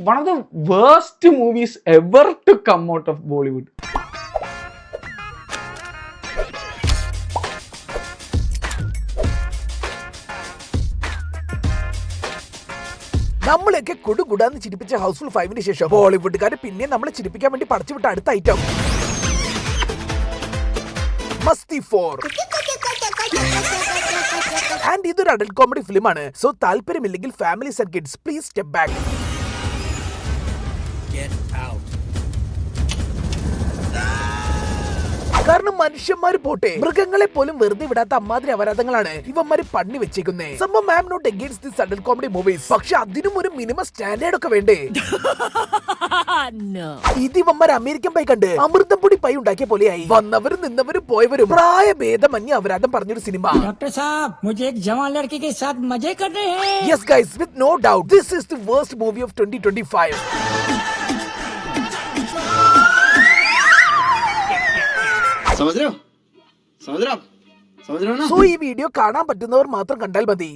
one of the worst movies ever to come out of Bollywood. നമ്മളൊക്കെ കുടുകുടാന്ന് ചിരിപ്പിച്ച house full 5ന് ശേഷം ബോളിവുഡുകാർ പിന്നെ നമ്മളെ ചിരിപ്പിക്കാൻ വേണ്ടി പടച്ചുവിട്ട അടുത്ത ഐറ്റം മസ്തി 4. ആൻഡ് ഇതൊരു അഡൽട്ട് കോമഡി ഫിലിമാണ്. സോ താല്പര്യമില്ലെങ്കിൽ families and kids please step back. കാരണം മനുഷ്യന്മാര് പോട്ടെ, മൃഗങ്ങളെ പോലും വെറുതെ വിടാത്ത അമ്മാതിരി അപരാധങ്ങളാണ് ഇവന്മാര് പണി വെച്ചേക്കുന്നേ. സംഭവം I am not against this adult comedy movies, പക്ഷെ അതിനും ഒരു മിനിമം സ്റ്റാൻഡേർഡ് ഒക്കെ വേണ്ടേ? ഇത് ഇവന്മാർ അമേരിക്കൻ പൈ കണ്ട് അമൃതം പൊടി പൈ ഉണ്ടാക്കിയ പോലെയായി. വന്നവരും നിന്നവരും പോയവരും പ്രായഭേദമന്യ അപരാധം പറഞ്ഞൊരു cinema. Yes guys, with no doubt this is the worst movie of 2025. समझ रहे हो ना? സോ ഈ വീഡിയോ കാണാൻ പറ്റുന്നവർ മാത്രം കണ്ടാൽ മതി.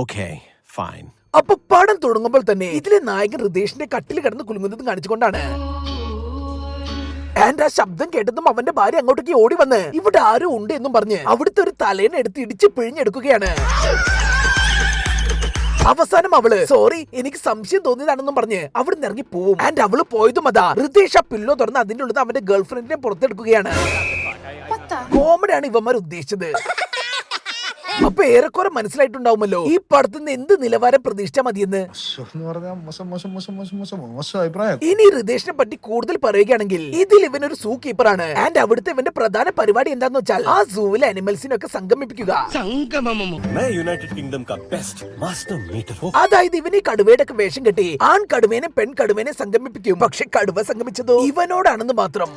Okay, fine. അപ്പൊ പടം തുടങ്ങുമ്പോൾ തന്നെ ഇതിലെ നായകൻ ഹൃദേശിന്റെ കട്ടിൽ കിടന്ന് കുലുങ്ങുന്നത് കാണിച്ചുകൊണ്ടാണ്. ആൻഡ് ആ ശബ്ദം കേട്ടതും അവന്റെ ഭാര്യ അങ്ങോട്ടേക്ക് ഓടി വന്ന് ഇവിടെ ആരും ഉണ്ട് എന്നും പറഞ്ഞ് അവിടുത്തെ ഒരു തലേനെ എടുത്ത് ഇടിച്ച് പിഴിഞ്ഞെടുക്കുകയാണ്. അവസാനം അവള് സോറി എനിക്ക് സംശയം തോന്നിയതാണെന്നും പറഞ്ഞ് അവിടെ ഇറങ്ങി പോവും. ആൻഡ് അവള് പോയതും അതാ ഹൃദേശ് ആ പില്ലോ തുറന്ന് അതിന്റെ ഉള്ളത് അവന്റെ ഗേൾഫ്രണ്ടിനെ പുറത്തെടുക്കുകയാണ്. കോമഡിയാണ് ഇവന്മാർ ഉദ്ദേശിച്ചത്. അപ്പൊ ഏറെക്കുറെ മനസ്സിലായിട്ടുണ്ടാവുമല്ലോ ഈ പടത്തിന് എന്ത് നിലവാരം പ്രതീക്ഷിച്ചാൽ മതിയെന്ന്. ഇനി ഹൃദേശിനെ പറ്റി കൂടുതൽ പറയുകയാണെങ്കിൽ ഇതിൽ ഇവനൊരു സൂ കീപ്പറാണ്. ആൻഡ് അവിടുത്തെ ഇവന്റെ പ്രധാന പരിപാടി എന്താന്ന് വെച്ചാൽ ആ സൂവിലെ അനിമൽസിനൊക്കെ സംഗമിപ്പിക്കുക. അതായത് ഇവൻ ഈ കടുവയുടെ ഒക്കെ വേഷം കെട്ടി ആൺ കടുവേനെ പെൺ കടുവേനെ സംഗമിപ്പിക്കും. പക്ഷെ കടുവ സംഗമിച്ചതോ ഇവനോടാണെന്ന് മാത്രം.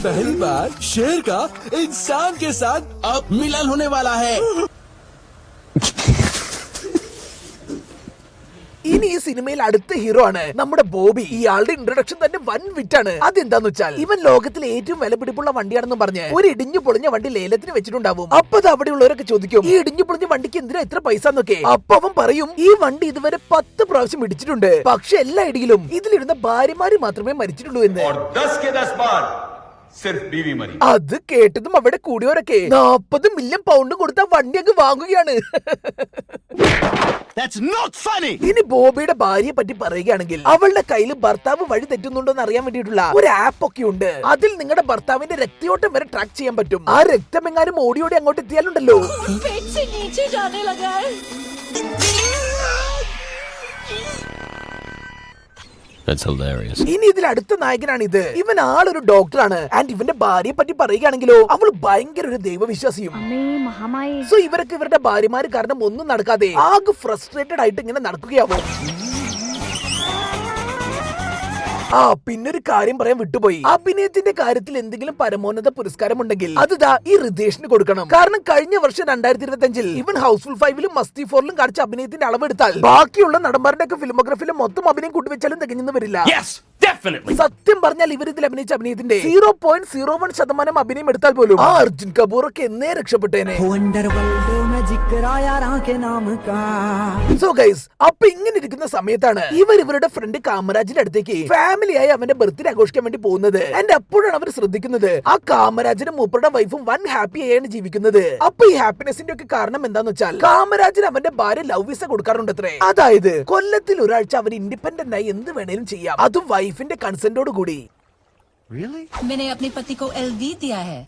पहली बार शेर का इंसान के साथ अब मिलन होने वाला है. ഇനി ഈ സിനിമയിൽ അടുത്ത ഹീറോ ആണ് നമ്മുടെ ബോബി. ഇയാളുടെ ഇൻട്രൊഡക്ഷൻ തന്നെ വൻ വിറ്റാണ്. അതെന്താന്ന് വെച്ചാൽ ഇവൻ ലോകത്തിലെ ഏറ്റവും വിലപിടിപ്പുള്ള വണ്ടിയാണെന്ന് പറഞ്ഞ് ഒരു ഇടിഞ്ഞു പൊളിഞ്ഞ വണ്ടി ലേലത്തിന് വെച്ചിട്ടുണ്ടാവും. അപ്പൊ അത് അവിടെയുള്ളവരൊക്കെ ചോദിക്കും ഈ ഇടിഞ്ഞു പൊളിഞ്ഞ വണ്ടിക്ക് എന്തിനാ എത്ര പൈസ എന്നൊക്കെ. അപ്പൊ അവൻ പറയും ഈ വണ്ടി ഇതുവരെ 10 പ്രാവശ്യം ഇടിച്ചിട്ടുണ്ട്, പക്ഷെ എല്ലാ ഇടിയിലും ഇതിലിരുന്ന ഭാര്യമാര് മാത്രമേ മരിച്ചിട്ടുള്ളൂ എന്ന്. അത് കേട്ടതും അവിടെ കൂടിയവരൊക്കെ 40 മില്യൺ പൗണ്ട് കൊടുത്ത വണ്ടി അങ്ങ് വാങ്ങുകയാണ്. ഇനി ബോബിയുടെ ഭാര്യയെ പറ്റി പറയുകയാണെങ്കിൽ അവളുടെ കയ്യിൽ ഭർത്താവ് വഴി തെറ്റുന്നുണ്ടോ എന്ന് അറിയാൻ വേണ്ടിയിട്ടുള്ള ഒരു ആപ്പ് ഒക്കെ ഉണ്ട്. അതിൽ നിങ്ങളുടെ ഭർത്താവിന്റെ രക്തയോട്ടം വരെ ട്രാക്ക് ചെയ്യാൻ പറ്റും. ആ രക്തം എങ്ങാനും ഓടി അങ്ങോട്ട് എത്തിയാലുണ്ടല്ലോ ഇനി ഇതിൽ അടുത്ത നായകനാണ് ഇത്. ഇവൻ ആളൊരു ഡോക്ടറാണ്. ആൻഡ് ഇവന്റെ ഭാര്യയെ പറ്റി പറയുകയാണെങ്കിലോ അവൾ ഭയങ്കര ഒരു ദൈവവിശ്വാസിയും. സോ ഇവരൊക്കെ ഇവരുടെ ഭാര്യമാര് കാരണം ഒന്നും നടക്കാതെ ആകെ ഫ്രസ്ട്രേറ്റഡ് ആയിട്ട് ഇങ്ങനെ നടക്കുകയാവും. പിന്നൊരു കാര്യം പറയാൻ വിട്ടുപോയി. അഭിനയത്തിന്റെ കാര്യത്തിൽ എന്തെങ്കിലും പരമോന്നത പുരസ്കാരം ഉണ്ടെങ്കിൽ അത് ഈ ഹൃദേശിന് കൊടുക്കണം. കാരണം കഴിഞ്ഞ വർഷം 2025 ഇവൻ ഹൗസ്ഫുൾ 5ലും മസ്തി 4ലും കാണിച്ച അഭിനയത്തിന്റെ അളവെടുത്താൽ ബാക്കിയുള്ള നടന്മാരുടെ ഒക്കെ ഫിലിമോഗ്രഫിയിലും മൊത്തം അഭിനയം കൂട്ടിവെച്ചാലും തികഞ്ഞെന്ന് വരില്ല. സത്യം പറഞ്ഞാൽ ഇവർ ഇതിൽ അഭിനയിച്ച അഭിനയത്തിന്റെ 0.01% അഭിനയം എടുത്താൽ പോലും ആ അർജുൻ കപൂർ ഒക്കെ എന്നേ രക്ഷപ്പെട്ടേനെ. സോ ഗൈസ്, അപ്പൊ ഇങ്ങനെ ഇരിക്കുന്ന സമയത്താണ് ഇവരുടെ ഫ്രണ്ട് കാമരാജിന്റെ അടുത്തേക്ക് ഫാമിലിയായി അവന്റെ ബർത്ത്ഡേ ആഘോഷിക്കാൻ വേണ്ടി പോകുന്നത്. ആൻഡ് അപ്പോഴാണ് അവർ ശ്രദ്ധിക്കുന്നത് ആ കാമരാജനും മൂപ്പറുടെ വൈഫും വൻ ഹാപ്പി ആയാണ് ജീവിക്കുന്നത്. അപ്പൊ ഈ ഹാപ്പിനെസിന്റെ ഒക്കെ കാരണം എന്താന്ന് വെച്ചാൽ കാമരാജൻ അവന്റെ ഭാര്യ ലവ് വിസ കൊടുക്കാറുണ്ടത്രേ. അതായത് കൊല്ലത്തിൽ ഒരാഴ്ച അവൻ ഇൻഡിപെൻഡന്റ് ആയി എന്ത് വേണേലും ചെയ്യാം, അതും വൈഫിന്റെ കൺസെന്റോട് കൂടി. मैंने अपनी पति को LV दिया है.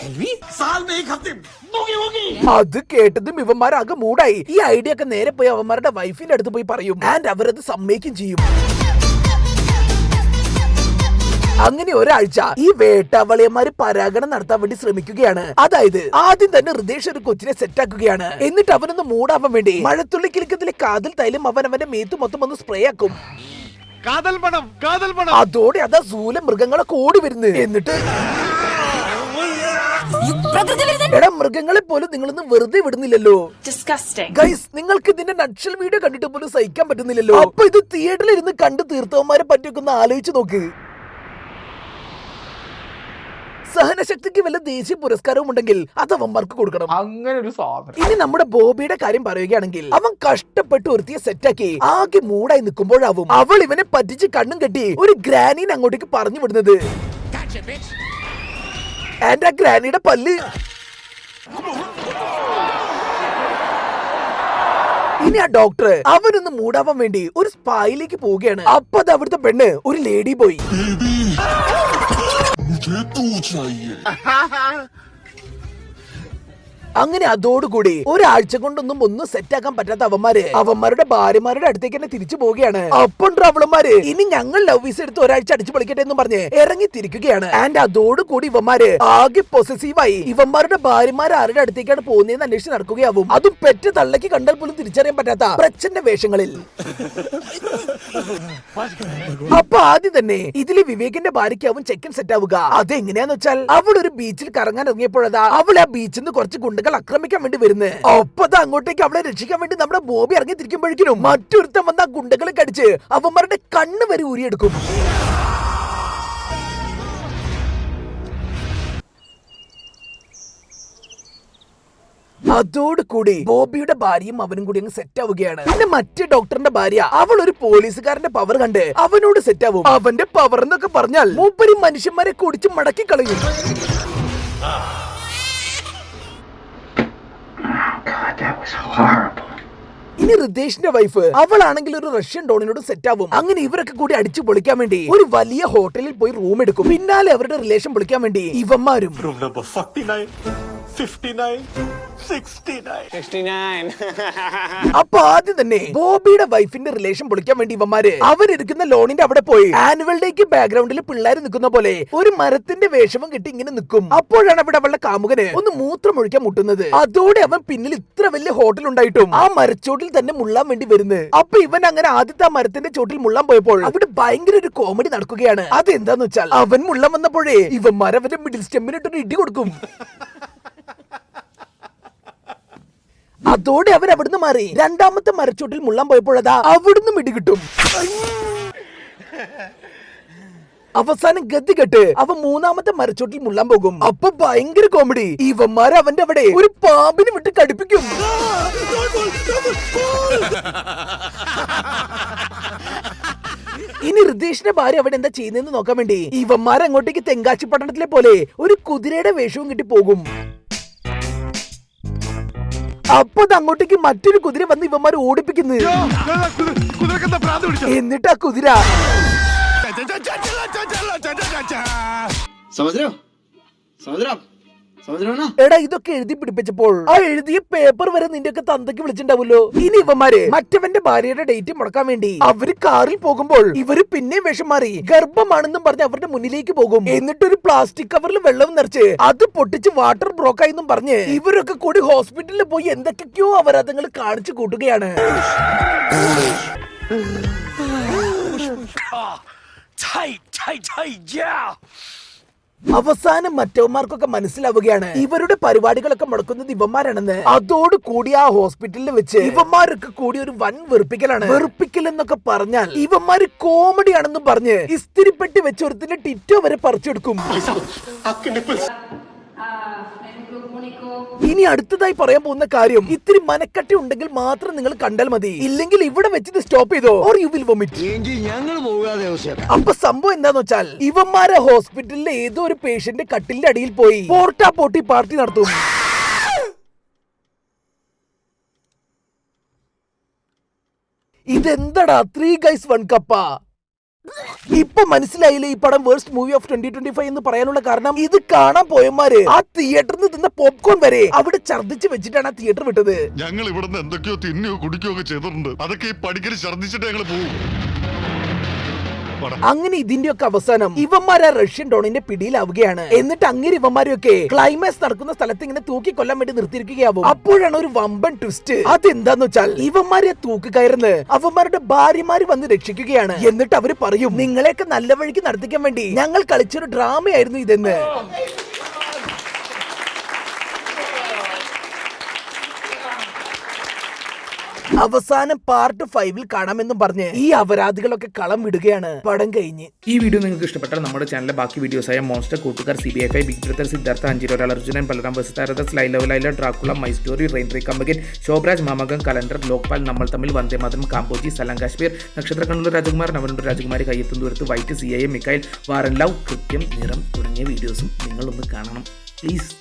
साल में 1 हफ्ते അത് കേട്ടതും ഇവന്മാരാകെ മൂടായി. ഈ ഐഡിയ ഒക്കെ നേരെ പോയി അവന്മാരുടെ വൈഫിന്റെ അടുത്ത് പോയി പറയും. ആൻഡ് അവരത് സമ്മതിക്കും ചെയ്യും. അങ്ങനെ ഒരാഴ്ച ഈ വേട്ടാവളിയന്മാര് പരാഗണം നടത്താൻ വേണ്ടി ശ്രമിക്കുകയാണ്. അതായത് ആദ്യം തന്നെ ഹൃദേശ് ഒരു കൊച്ചിനെ സെറ്റാക്കുകയാണ്. എന്നിട്ട് അവനൊന്ന് മൂടാവാൻ വേണ്ടി മഴത്തുള്ളി കിളിക്കത്തിലെ കാതിൽ തൈലം അവന്റെ മേത്ത് മൊത്തം ഒന്ന് സ്പ്രേ ആക്കും. അതോടെ അതാ സൂല മൃഗങ്ങളൊക്കെ ഓടി വരുന്നു. എന്നിട്ട് എടാ മൃഗങ്ങളെ പോലും നിങ്ങളൊന്നും വെറുതെ വിടുന്നില്ലല്ലോ. ഗൈസ്, നിങ്ങൾക്ക് ഇതിന്റെ നക്ഷൽ വീഡിയോ കണ്ടിട്ട് പോലും സഹിക്കാൻ പറ്റുന്നില്ലല്ലോ. അപ്പൊ ഇത് തിയേറ്ററിൽ ഇരുന്ന് കണ്ടു തീർത്തവന്മാരെ പറ്റിയൊക്കെ ഒന്ന് ആലോചിച്ച് നോക്ക്. സഹനശക്തിക്ക് വല്ല ദേശീയ പുരസ്കാരവും ഉണ്ടെങ്കിൽ അത് അവന്മാർക്ക് കൊടുക്കണം. അങ്ങനെ ഒരു സാധനം. ഇനി നമ്മുടെ ബോബിയുടെ കാര്യം പറയുകയാണെങ്കിൽ അവൻ കഷ്ടപ്പെട്ട് ഒരുത്തിയെ സെറ്റാക്കി ആകെ മൂടായി നിൽക്കുമ്പോഴാവും അവൾ ഇവനെ പറ്റിച്ച് കണ്ണും കെട്ടി ഒരു ഗ്രാനീനെ അങ്ങോട്ടേക്ക് പറഞ്ഞു വിടുന്നത്. ആൻഡ് ആ ഗ്രാനിയുടെ പല്ല്. ഇനി ആ ഡോക്ടർ അവനൊന്ന് മൂടാവാൻ വേണ്ടി ഒരു സ്പായിലേക്ക് പോവുകയാണ്. അപ്പൊ അത് അവിടുത്തെ പെണ്ണ് ഒരു ലേഡി ബോയ്. मुझे तू चाहिए. അങ്ങനെ അതോടുകൂടി ഒരാഴ്ച കൊണ്ടൊന്നും ഒന്നും സെറ്റ് ആക്കാൻ പറ്റാത്ത അവന്മാരുടെ ഭാര്യമാരുടെ അടുത്തേക്ക് തന്നെ തിരിച്ചു പോവുകയാണ്. അപ്പം അവളന്മാര് ഇനി ഞങ്ങൾ ലവ് വിസ എടുത്ത് ഒരാഴ്ച അടിച്ചു പൊളിക്കട്ടെ എന്ന് പറഞ്ഞ് ഇറങ്ങി തിരിക്കുകയാണ്. ആൻഡ് അതോടുകൂടി ഇവന്മാര് ആകെ പൊസസീവായി ഇവന്മാരുടെ ഭാര്യമാർ ആരുടെ അടുത്തേക്കാണ് പോകുന്നതെന്ന് അന്വേഷിച്ച് നടക്കുകയാവും. അതും പെറ്റ് തള്ളക്ക് കണ്ടാൽ പോലും തിരിച്ചറിയാൻ പറ്റാത്ത പ്രച്ഛന്റെ വേഷങ്ങളിൽ. അപ്പൊ ആദ്യം തന്നെ ഇതില് വിവേകിന്റെ ഭാര്യയ്ക്കാവും ചെക്കൻ സെറ്റ് ആവുക. അതെങ്ങനെയാന്ന് വെച്ചാൽ അവൾ ഒരു ബീച്ചിൽ കറങ്ങാൻ ഇറങ്ങിയപ്പോഴതാ അവൾ ആ ബീച്ചിൽ നിന്ന് കുറച്ച് ഗുണ്ടകൾ ആക്രമിക്കാൻ വേണ്ടി വരുന്നത്. ഒപ്പത് അങ്ങോട്ടേക്ക് അവളെ രക്ഷിക്കാൻ വേണ്ടി നമ്മുടെ ബോബി ഇറങ്ങി തിരിക്കുമ്പോഴേക്കും മറ്റൊരുത്തം വന്ന ഗുണ്ടകളെ കടിച്ച് അവന്മാരുടെ കണ്ണ് വരെ ഊരിയെടുക്കും. അതോടുകൂടി ബോബിയുടെ ഭാര്യയും അവനും കൂടി അങ്ങ് സെറ്റ് ആവുകയാണ്. പിന്നെ മറ്റേ ഡോക്ടറിന്റെ ഭാര്യ അവൾ ഒരു പോലീസുകാരന്റെ പവർ കണ്ട് അവനോട് സെറ്റ് ആവും. അവന്റെ പവർ എന്നൊക്കെ പറഞ്ഞാൽ മൂപ്പരി മനുഷ്യന്മാരെ കുടിച്ച് മടക്കി കളയും. ഇനി റിതേഷിന്റെ വൈഫ് അവളാണെങ്കിൽ ഒരു റഷ്യൻ ഡോണിനോട് സെറ്റ് ആവും. അങ്ങനെ ഇവരൊക്കെ കൂടി അടിച്ചു പൊളിക്കാൻ വേണ്ടി ഒരു വലിയ ഹോട്ടലിൽ പോയി റൂം എടുക്കും. പിന്നാലെ അവരുടെ റിലേഷൻ പൊളിക്കാൻ വേണ്ടി ഇവന്മാരും Room number 49, 59, 69. അപ്പൊ ആദ്യം തന്നെ ബോബിയുടെ വൈഫിന്റെ റിലേഷൻ പൊളിക്കാൻ വേണ്ടി ഇവന്മാര് അവരിരിക്കുന്ന ലോണിന്റെ അവിടെ പോയി ആനുവൽ ഡേക്ക് ബാക്ക്ഗ്രൗണ്ടിൽ പിള്ളേർ നിൽക്കുന്ന പോലെ ഒരു മരത്തിന്റെ വേഷവും കെട്ടി ഇങ്ങനെ നിൽക്കും. അപ്പോഴാണ് അവിടെ അവളുടെ കാമുകന് ഒന്ന് മൂത്രം ഒഴിക്കാൻ മുട്ടുന്നത്. അതോടെ അവൻ പിന്നിൽ ഇത്ര വലിയ ഹോട്ടൽ ഉണ്ടായിട്ടും ആ മരച്ചോട്ടിൽ തന്നെ മുള്ളാൻ വേണ്ടി വരുന്നത്. അപ്പൊ ഇവൻ അങ്ങനെ ആദ്യത്തെ ആ മരത്തിന്റെ ചോട്ടിൽ മുള്ളാൻ പോയപ്പോൾ അവിടെ ഭയങ്കര ഒരു കോമഡി നടക്കുകയാണ്. അതെന്താന്ന് വെച്ചാൽ അവൻ മുള്ളാൻ വന്നപ്പോഴേ ഇവന്മാർ അവന്റെ മിഡിൽ സ്റ്റെമ്മിനിട്ടൊരു ഇടി കൊടുക്കും. അതോടെ അവൻ അവിടുന്ന് മാറി രണ്ടാമത്തെ മരച്ചോട്ടിൽ മുള്ളാൻ പോയപ്പോഴതാ അവിടുന്ന് ഇടി കിട്ടും. അവസാനം ഗതി കെട്ട് അവൻ മൂന്നാമത്തെ മരച്ചോട്ടിൽ മുള്ളാൻ പോകും. അപ്പൊ ഭയങ്കര കോമഡി. ഇവന്മാർ അവന്റെ അവിടെ ഒരു പാമ്പിനെ വിട്ട് കടിപ്പിക്കും. ഇനി റിതേഷിന്റെ ഭാര്യ അവിടെ എന്താ ചെയ്യുന്നതെന്ന് നോക്കാൻ വേണ്ടി ഇവന്മാർ അങ്ങോട്ടേക്ക് തെങ്കാശി പട്ടണത്തിലെ പോലെ ഒരു കുതിരയുടെ വേഷവും കിട്ടി പോകും. അപ്പൊ അങ്ങോട്ടേക്ക് മറ്റൊരു കുതിര വന്ന് ഇവന്മാർ ഓടിപ്പിക്കുന്നത്. എന്നിട്ട് ആ കുതിര समझ रहे हो ना? എടാ ഇതൊക്കെ എഴുതി പിടിപ്പിച്ചപ്പോൾ ആ എഴുതിയ പേപ്പർ വരെ നിന്റെ ഒക്കെ തന്തയ്ക്ക് വിളിച്ചിട്ടുണ്ടാവുമല്ലോ. ഇനി ഇവന്മാര് മറ്റവന്റെ ഭാര്യയുടെ ഡേറ്റ് മുടക്കാൻ വേണ്ടി അവര് കാറിൽ പോകുമ്പോൾ ഇവര് പിന്നെ വേഷം മാറി ഗർഭമാണെന്നും പറഞ്ഞ് അവരുടെ മുന്നിലേക്ക് പോകും. എന്നിട്ട് ഒരു പ്ലാസ്റ്റിക് കവറിൽ വെള്ളം നിറച്ച് അത് പൊട്ടിച്ച് വാട്ടർ ബ്രോക്കായി എന്നും പറഞ്ഞ് ഇവരൊക്കെ കൂടി ഹോസ്പിറ്റലിൽ പോയി എന്തൊക്കെയോ അപരാധങ്ങൾ കാണിച്ചു കൂട്ടുകയാണ്. അവസാനം മറ്റവന്മാർക്കൊക്കെ മനസ്സിലാവുകയാണ് ഇവരുടെ പരിപാടികളൊക്കെ മുടക്കുന്നത് ഇവന്മാരാണെന്ന്. അതോട് കൂടി ആ ഹോസ്പിറ്റലിൽ വെച്ച് ഇവന്മാരൊക്കെ കൂടി ഒരു വൻ വെറുപ്പിക്കലാണ്. വെറുപ്പിക്കൽ എന്നൊക്കെ പറഞ്ഞാൽ ഇവന്മാര് കോമഡി ആണെന്ന് പറഞ്ഞ് ഇസ്തിരിപ്പെട്ടി വെച്ച് ഒരുത്തിന്റെ ടിറ്റോ വരെ പറിച്ചെടുക്കും. ഇനി അടുത്തതായി പറയാൻ പോകുന്ന കാര്യം ഇത്തിരി മനക്കട്ടി ഉണ്ടെങ്കിൽ മാത്രം നിങ്ങൾ കണ്ടാൽ മതി. ഇല്ലെങ്കിൽ ഇവിടെ വെച്ചിട്ട് സ്റ്റോപ്പ് ചെയ്തോ ഓർ യു വിൽ വൊമിറ്റ്. അപ്പൊ സംഭവം എന്താന്ന് വെച്ചാൽ ഇവന്മാരെ ഹോസ്പിറ്റലിലെ ഏതോ ഒരു പേഷ്യന്റ് കട്ടിലിന്റെ അടിയിൽ പോയി പോർട്ടാ പോട്ടി പാർട്ടി നടത്തും. ഇതെന്താടാ 3 guys 1 cup? ഇപ്പൊ മനസ്സിലായില്ലേ ഈ പടം വേഴ്സ്റ്റ് മൂവി ഓഫ് 2025 എന്ന് പറയാനുള്ള കാരണം? ഇത് കാണാൻ പോയമാര് ആ തിയേറ്ററിൽ നിന്ന് തിന്ന പോപ്കോൺ വരെ അവിടെ ഛർദ്ദിച്ച് വെച്ചിട്ടാണ് ആ തിയേറ്റർ വിട്ടത്. ഞങ്ങൾ ഇവിടുന്ന് എന്തൊക്കെയോ തിന്നുകയോ കുടിക്കുകയോ ഒക്കെ ചെയ്തിട്ടുണ്ട്. അതൊക്കെ ഈ പടിക്കൽ ഛർദ്ദിച്ചിട്ട് ഞങ്ങൾ പോകും. അങ്ങനെ ഇതിന്റെയൊക്കെ അവസാനം ഇവന്മാർ ആ റഷ്യൻ ഡോണിന്റെ പിടിയിലാവുകയാണ്. എന്നിട്ട് അങ്ങനെ ഇവന്മാരെയൊക്കെ ക്ലൈമാക്സ് നടക്കുന്ന സ്ഥലത്ത് ഇങ്ങനെ തൂക്കി കൊല്ലാൻ വേണ്ടി നിർത്തിയിരിക്കുകയാവും. അപ്പോഴാണ് ഒരു വമ്പൻ ട്വിസ്റ്റ്. അതെന്താന്ന് വെച്ചാൽ ഇവന്മാരെ തൂക്കി കയറുന്ന് അവന്മാരുടെ ഭാര്യമാര് വന്ന് രക്ഷിക്കുകയാണ്. എന്നിട്ട് അവര് പറയും നിങ്ങളെയൊക്കെ നല്ല വഴിക്ക് നടത്തിക്കാൻ വേണ്ടി ഞങ്ങൾ കളിച്ചൊരു ഡ്രാമയായിരുന്നു ഇതെന്ന്. അവസാനം പാർട്ട് 5 കാണാമെന്നും പറഞ്ഞ് ഈ അപരാധികളൊക്കെ കളം വിടുകയാണ് പടം കഴിഞ്ഞ്. ഈ വീഡിയോ നിങ്ങൾക്ക് ഇഷ്ടപ്പെട്ടാൽ നമ്മുടെ ചാനലിലെ ബാക്കി വീഡിയോസായ monster, Koottukar, CBI5, big brother, Siddhartha, അഞ്ചിരോ, Arjunan, Balaram, Tharadas, Laila, Dracula, my story, rain റീ കമ്പകൻ, ശോഭരാജ്, മാമകം, കലണ്ടർ, ലോക്പാൽ, നമ്മൾ തമ്മിൽ, വന്ദേ മാതരം, കാമ്പോജി, സലാം കാശ്മീർ, നക്ഷത്ര കണ്ണൂർ രാജകുമാർ, നവരണ്ടൂർ രാജകുമാരി, കയ്യെത്തും ദൂരത്ത്, വൈറ്റ്, CIA, മിക്കായിൽ, വാറൻ ലവ്, കൃത്യം, നിറം തുടങ്ങിയ വീഡിയോസും നിങ്ങളൊന്ന് കാണണം പ്ലീസ്.